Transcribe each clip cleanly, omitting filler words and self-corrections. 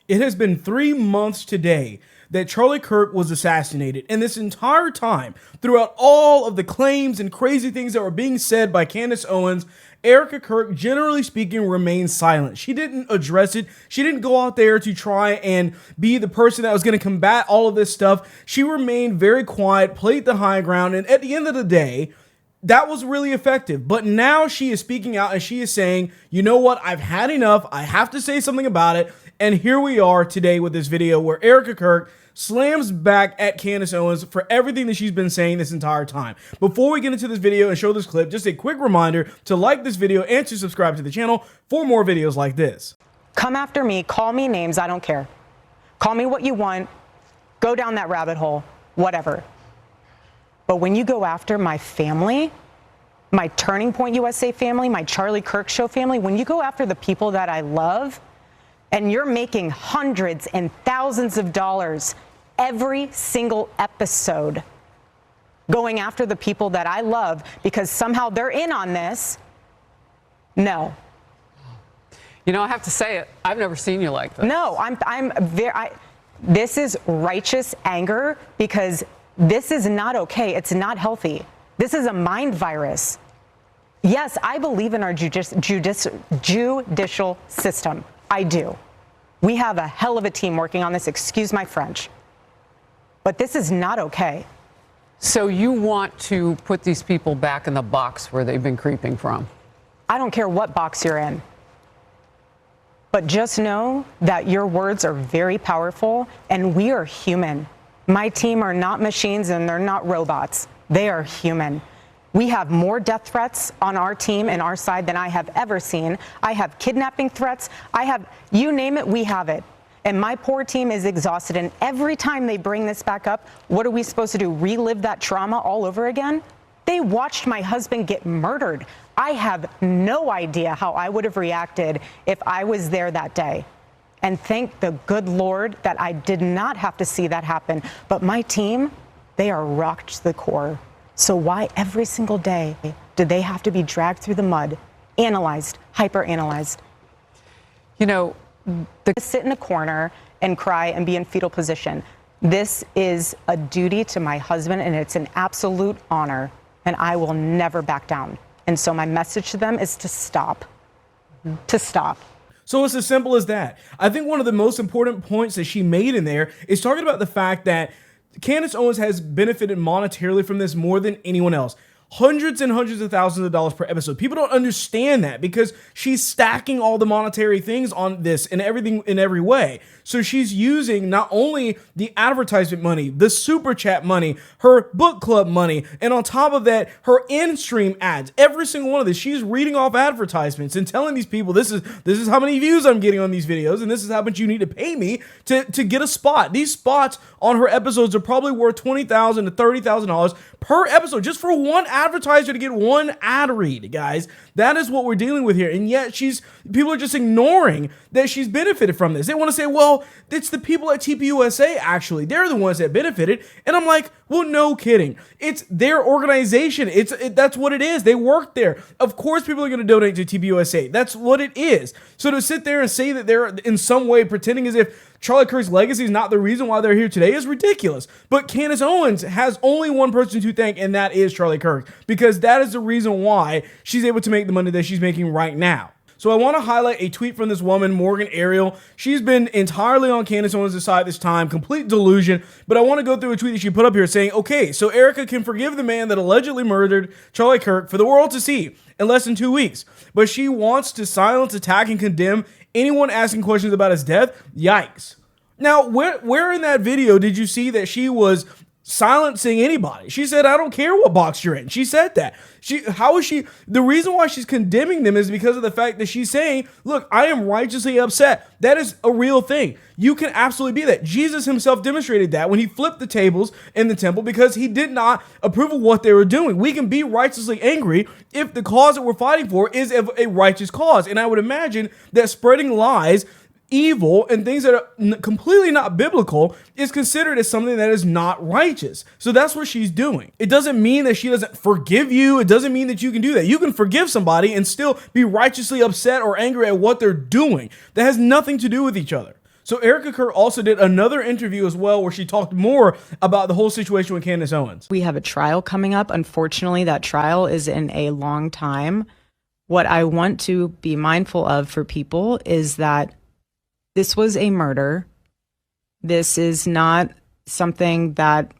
It has been 3 months today that Charlie Kirk was assassinated, and this entire time, throughout all of the claims and crazy things that were being said by Candace Owens, Erika Kirk, generally speaking, remained silent. She didn't address it. She didn't go out there to try and be the person that was going to combat all of this stuff. She remained very quiet, played the high ground, and at the end of the day, that was really effective. But now she is speaking out and she is saying, you know what, I've had enough. I have to say something about it. And here we are today with this video where Erika Kirk slams back at Candace Owens for everything that she's been saying this entire time. Before we get into this video and show this clip, just a quick reminder to like this video and to subscribe to the channel for more videos like this. Come after me, call me names, I don't care. Call me what you want, go down that rabbit hole, whatever. But when you go after my family, my Turning Point USA family, my Charlie Kirk Show family, when you go after the people that I love, and you're making hundreds and thousands of dollars every single episode going after the people that I love because somehow they're in on this, no. You know, I have to say it. I've never seen you like this. No, this is righteous anger because this is not okay. It's not healthy. This is a mind virus. Yes, I believe in our judicial system. I do. We have a hell of a team working on this. Excuse my French. But this is not okay. So you want to put these people back in the box where they've been creeping from? I don't care what box you're in. But just know that your words are very powerful and we are human. My team are not machines and they're not robots. They are human. We have more death threats on our team and our side than I have ever seen. I have kidnapping threats. I have, you name it, we have it. And my poor team is exhausted. And every time they bring this back up, what are we supposed to do? Relive that trauma all over again? They watched my husband get murdered. I have no idea how I would have reacted if I was there that day. And thank the good Lord that I did not have to see that happen. But my team, they are rocked to the core. So why every single day do they have to be dragged through the mud, analyzed, hyper-analyzed? You know, sit in a corner and cry and be in fetal position. This is a duty to my husband and it's an absolute honor and I will never back down. And so my message to them is to stop, to stop. So it's as simple as that. I think one of the most important points that she made in there is talking about the fact that Candace Owens has benefited monetarily from this more than anyone else. Hundreds and hundreds of thousands of dollars per episode. People don't understand that because she's stacking all the monetary things on this and everything in every way. So she's using not only the advertisement money, the super chat money, her book club money, and on top of that, her in-stream ads. Every single one of this, she's reading off advertisements and telling these people, this is how many views I'm getting on these videos, and this is how much you need to pay me to get a spot. These spots on her episodes are probably worth $20,000 to $30,000 per episode just for one advertiser to get one ad read, guys. That is what we're dealing with here. And yet people are just ignoring that she's benefited from this. They want to say, well, it's the people at TPUSA, actually. They're the ones that benefited. And I'm like, well, no kidding. It's their organization. That's what it is. They work there. Of course, people are going to donate to TPUSA. That's what it is. So to sit there and say that they're in some way pretending as if Charlie Kirk's legacy is not the reason why they're here today is ridiculous. But Candace Owens has only one person to thank, and that is Charlie Kirk, because that is the reason why she's able to make the money that she's making right now. So I want to highlight a tweet from this woman, Morgan Ariel. She's been entirely on Candace Owens' side this time, complete delusion. But I want to go through a tweet that she put up here saying, okay, so Erika can forgive the man that allegedly murdered Charlie Kirk for the world to see in less than 2 weeks. But she wants to silence, attack, and condemn anyone asking questions about his death. Yikes. Now, where in that video did you see that she was silencing anybody? She said, I don't care what box you're in. She said that. The reason why she's condemning them is because of the fact that she's saying, look, I am righteously upset. That is a real thing. You can absolutely be that. Jesus himself demonstrated that when he flipped the tables in the temple because he did not approve of what they were doing. We can be righteously angry if the cause that we're fighting for is a righteous cause. And I would imagine that spreading lies, evil, and things that are completely not biblical is considered as something that is not righteous. So that's what she's doing. It doesn't mean that she doesn't forgive you. It doesn't mean that you can do that. You can forgive somebody and still be righteously upset or angry at what they're doing. That has nothing to do with each other. So Erika Kirk also did another interview as well where she talked more about the whole situation with Candace Owens. We have a trial coming up. Unfortunately, that trial is in a long time. What I want to be mindful of for people is that this was a murder. This is not something that,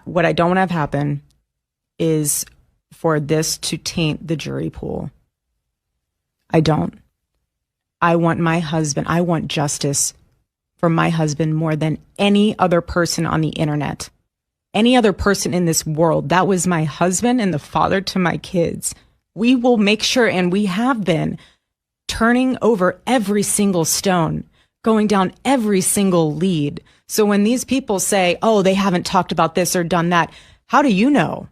what I don't want to have happen is for this to taint the jury pool. I don't. I want my husband, I want justice for my husband more than any other person on the internet. Any other person in this world. That was my husband and the father to my kids. We will make sure, and we have been, turning over every single stone, going down every single lead. So when these people say, oh, they haven't talked about this or done that, how do you know?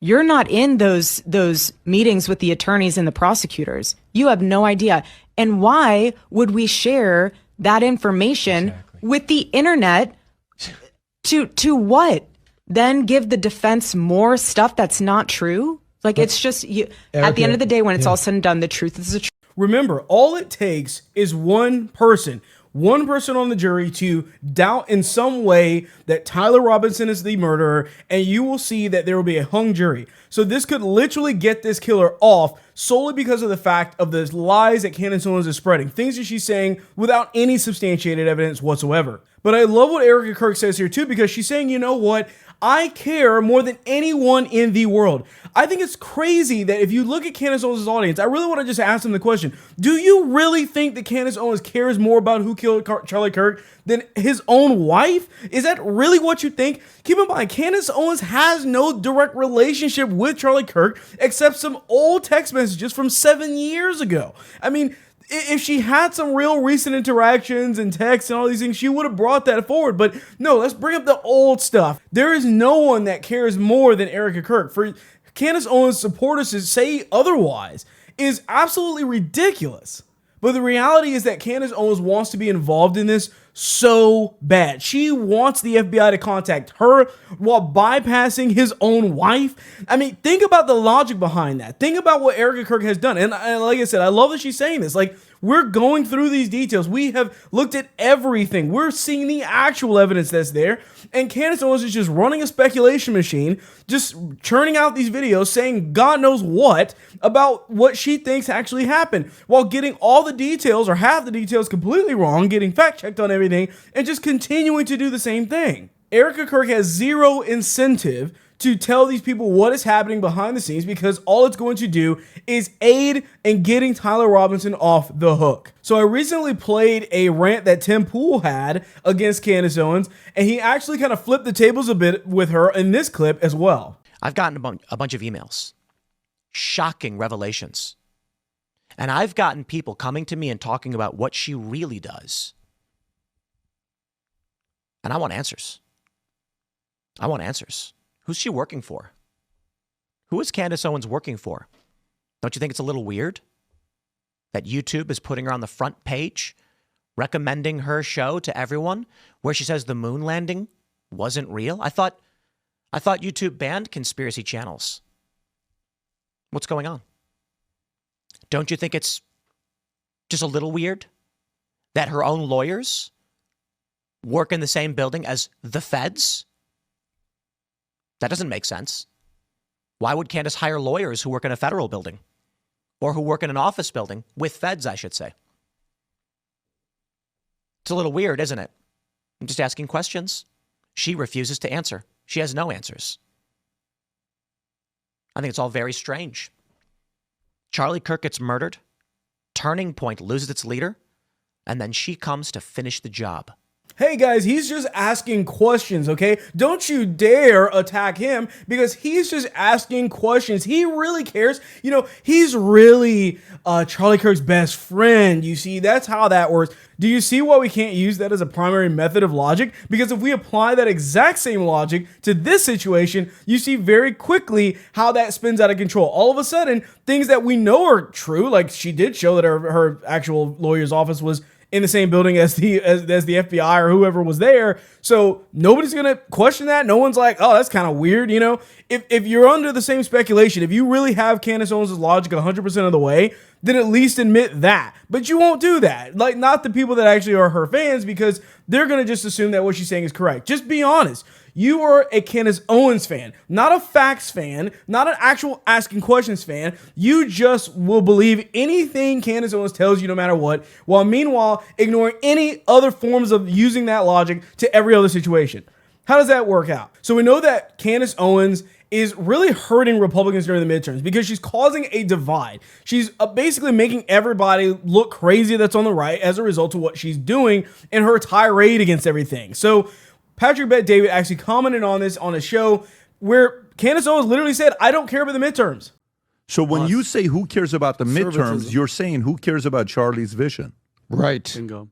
You're not in those meetings with the attorneys and the prosecutors. You have no idea. And why would we share that information with the internet to what? Then give the defense more stuff that's not true? Like, it's just, at the end of the day, when it's all said and done, the truth is the truth. Remember, all it takes is one person on the jury to doubt in some way that Tyler Robinson is the murderer, and you will see that there will be a hung jury. So this could literally get this killer off solely because of the fact of the lies that Candace Owens is spreading, things that she's saying without any substantiated evidence whatsoever. But I love what Erika Kirk says here too, because she's saying, you know what? I care more than anyone in the world. I think it's crazy that if you look at Candace Owens' audience, I really want to just ask them the question, do you really think that Candace Owens cares more about who killed Charlie Kirk than his own wife? Is that really what you think? Keep in mind, Candace Owens has no direct relationship with Charlie Kirk except some old text messages from 7 years ago. I mean, if she had some real recent interactions and texts and all these things, she would have brought that forward. But no, let's bring up the old stuff. There is no one that cares more than Erika Kirk. For Candace Owens' supporters to say otherwise is absolutely ridiculous. But the reality is that Candace Owens wants to be involved in this so bad. She wants the FBI to contact her while bypassing his own wife. I mean, think about the logic behind that. Think about what Erika Kirk has done. And like I said, I love that she's saying this. Like, we're going through these details. We have looked at everything. We're seeing the actual evidence that's there. And Candace Owens is just running a speculation machine, just churning out these videos saying God knows what about what she thinks actually happened, while getting all the details or half the details completely wrong, getting fact checked on everything, and just continuing to do the same thing. Erika Kirk has zero incentive to tell these people what is happening behind the scenes, because all it's going to do is aid in getting Tyler Robinson off the hook. So I recently played a rant that Tim Pool had against Candace Owens, and he actually kind of flipped the tables a bit with her in this clip as well. I've gotten a bunch of emails, shocking revelations. And I've gotten people coming to me and talking about what she really does. And I want answers. I want answers. Who's she working for? Who is Candace Owens working for? Don't you think it's a little weird that YouTube is putting her on the front page, recommending her show to everyone, where she says the moon landing wasn't real? I thought YouTube banned conspiracy channels. What's going on? Don't you think it's just a little weird that her own lawyers work in the same building as the feds? That doesn't make sense. Why would Candace hire lawyers who work in a federal building, or who work in an office building with feds, I should say? It's a little weird, isn't it? I'm just asking questions. She refuses to answer. She has no answers. I think it's all very strange. Charlie Kirk gets murdered. Turning Point loses its leader. And then she comes to finish the job. Hey guys, he's just asking questions, okay? Don't you dare attack him, because he's just asking questions. He really cares. You know, he's really Charlie Kirk's best friend. You see, that's how that works. Do you see why we can't use that as a primary method of logic? Because if we apply that exact same logic to this situation, you see very quickly how that spins out of control. All of a sudden, things that we know are true, like she did show that her actual lawyer's office was in the same building as the FBI or whoever was there. So nobody's going to question that. No one's like, oh, that's kind of weird. You know, if you're under the same speculation, if you really have Candace Owens' logic 100% of the way, then at least admit that. But you won't do that. Like, not the people that actually are her fans, because they're going to just assume that what she's saying is correct. Just be honest. You are a Candace Owens fan, not a facts fan, not an actual asking questions fan. You just will believe anything Candace Owens tells you no matter what, while meanwhile ignoring any other forms of using that logic to every other situation. How does that work out? So we know that Candace Owens is really hurting Republicans during the midterms because she's causing a divide. She's basically making everybody look crazy that's on the right as a result of what she's doing in her tirade against everything. So Patrick Bet-David actually commented on this on a show where Candace Owens literally said, I don't care about the midterms. So when you say who cares about the midterms, you're saying who cares about Charlie's vision. Right. Bingo.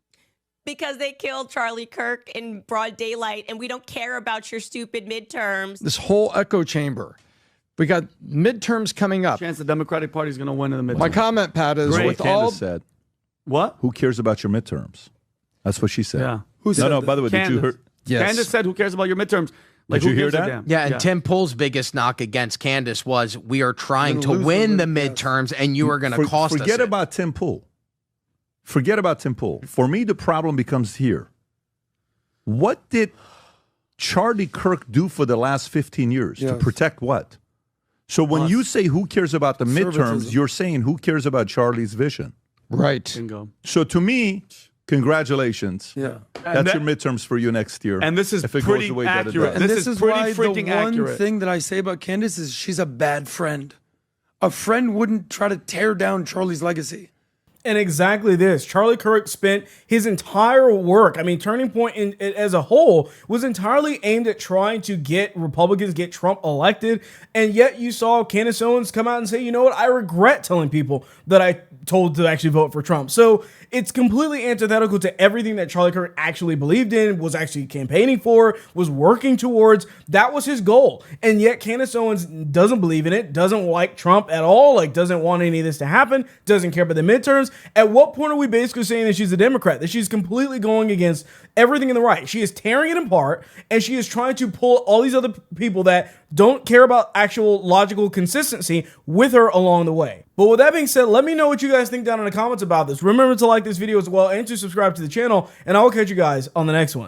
Because they killed Charlie Kirk in broad daylight, and we don't care about your stupid midterms. This whole echo chamber. We got midterms coming up. Chance the Democratic Party is going to win in the midterms. My comment, Pat, is Great. with Candace all said, What? who cares about your midterms? That's what she said. Yeah. Who said No, that? by the way, did you Candace. hear? Yes. Candace said, who cares about your midterms? Like, Did you who hear gives a that? damn? Yeah, and Tim Pool's biggest knock against Candace was, we are trying to win the midterms, and you are going to cost us. Forget about Tim Pool. Forget about Tim Pool. For me, the problem becomes here. What did Charlie Kirk do for the last 15 years to protect what? So when you say who cares about the midterms, you're saying who cares about Charlie's vision. Right. Bingo. So to me, congratulations. Yeah. That's your midterms for you next year. And this is if it pretty goes the way that it accurate. does. And This this is is pretty why the freaking one accurate. thing that I say about Candace is she's a bad friend. A friend wouldn't try to tear down Charlie's legacy. And exactly this. Charlie Kirk spent his entire work, I mean, Turning Point as a whole, was entirely aimed at trying to get Republicans, get Trump elected. And yet you saw Candace Owens come out and say, you know what, I regret telling people that I told to actually vote for Trump. So it's completely antithetical to everything that Charlie Kirk actually believed in, was actually campaigning for, was working towards. That was his goal. And yet Candace Owens doesn't believe in it, doesn't like Trump at all, like doesn't want any of this to happen, doesn't care about the midterms. At what point are we basically saying that she's a Democrat, that she's completely going against everything in the right? She is tearing it apart, and she is trying to pull all these other people that don't care about actual logical consistency with her along the way. But with that being said, let me know what you guys think down in the comments about this. Remember to like this video as well and to subscribe to the channel, and I will catch you guys on the next one.